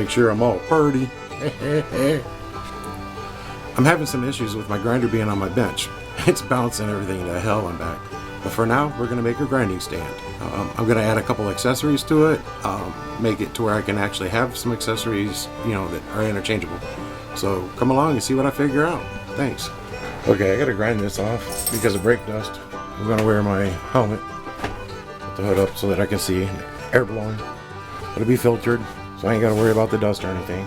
make sure I'm all purty. I'm having some issues with my grinder being on my bench. It's bouncing everything to hell and back. But for now, we're going to make a grinding stand. I'm going to add a couple accessories to it, make it to where I can actually have some accessories, that are interchangeable. So come along and see what I figure out. Thanks. Okay, I got to grind this off because of brake dust. I'm going to wear my helmet with the hood up so that I can see air blowing. It'll be filtered, so I ain't got to worry about the dust or anything.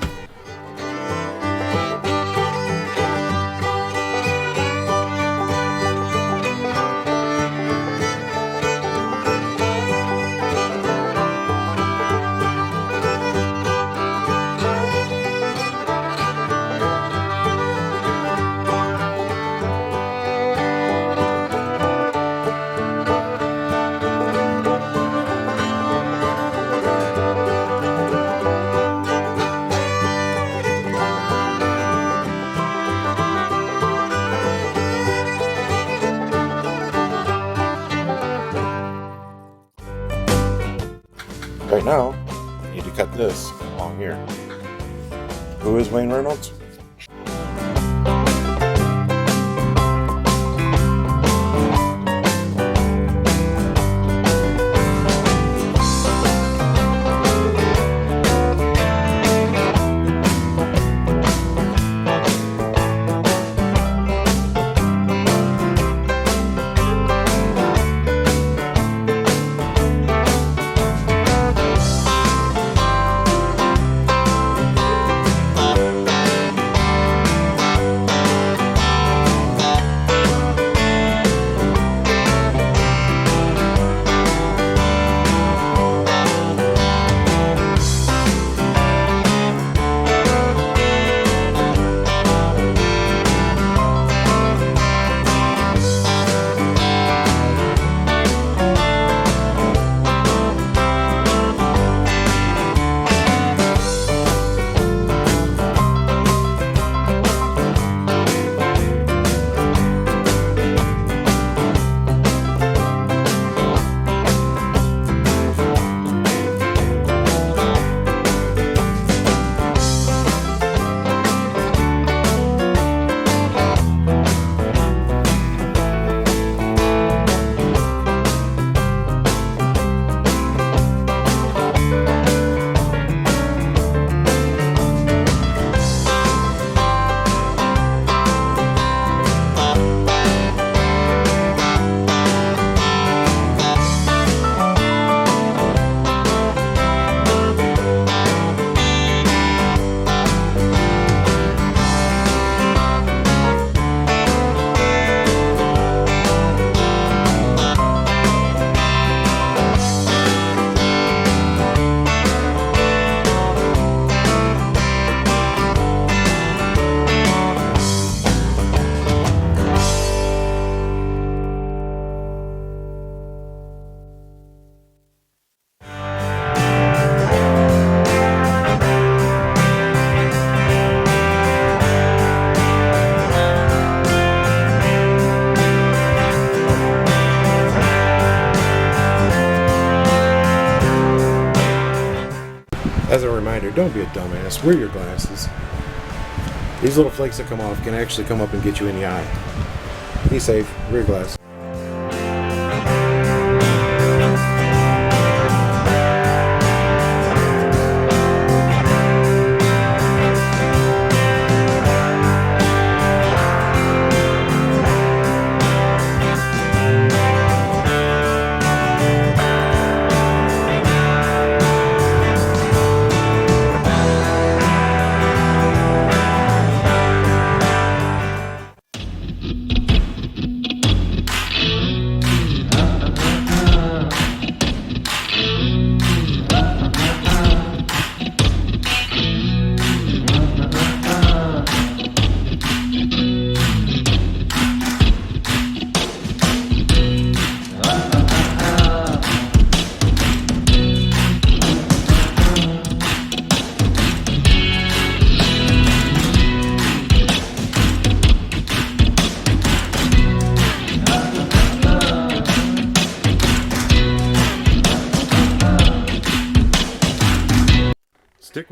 Right now, I need to cut this along here. Who is Wayne Reynolds? As a reminder, don't be a dumbass. Wear your glasses. These little flakes that come off can actually come up and get you in the eye. Be safe. Wear your glasses.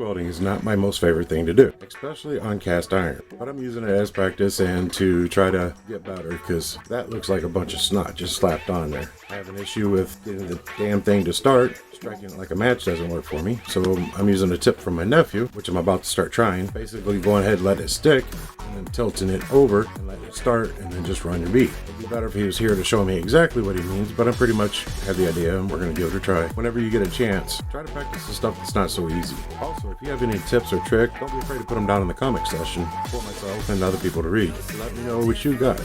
welding is not my most favorite thing to do, especially on cast iron. But I'm using it as practice and to try to get better, because that looks like a bunch of snot just slapped on there. I have an issue with getting the damn thing to start. Striking it like a match doesn't work for me, so I'm using a tip from my nephew, which I'm about to start trying. Basically going ahead and let it stick, and then tilting it over and letting it start, and then just run your bead. It'd be better if he was here to show me exactly what he means, but I pretty much have the idea, and we're going to give it a try. Whenever you get a chance, try to practice the stuff that's not so easy. Also, if you have any tips or tricks, don't be afraid to put them down in the comment section for myself and other people to read. Let me know what you got.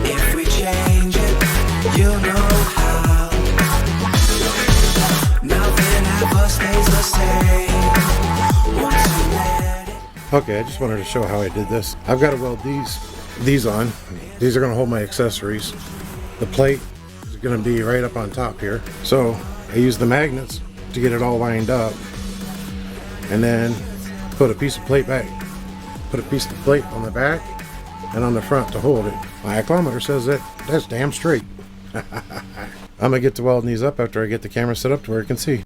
If we change it, you know how. Nothing ever stays the same. Once you let it. Okay, I just wanted to show how I did this. I've got to weld these on. These are going to hold my accessories. The plate is going to be right up on top here. So I use the magnets to get it all lined up, and then put a piece of plate back. Put a piece of plate on the back and on the front to hold it. My acclimator says that's damn straight. I'm gonna get to welding these up after I get the camera set up to where it can see.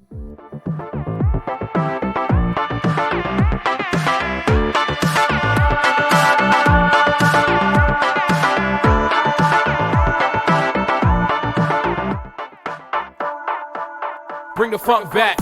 Bring the funk back.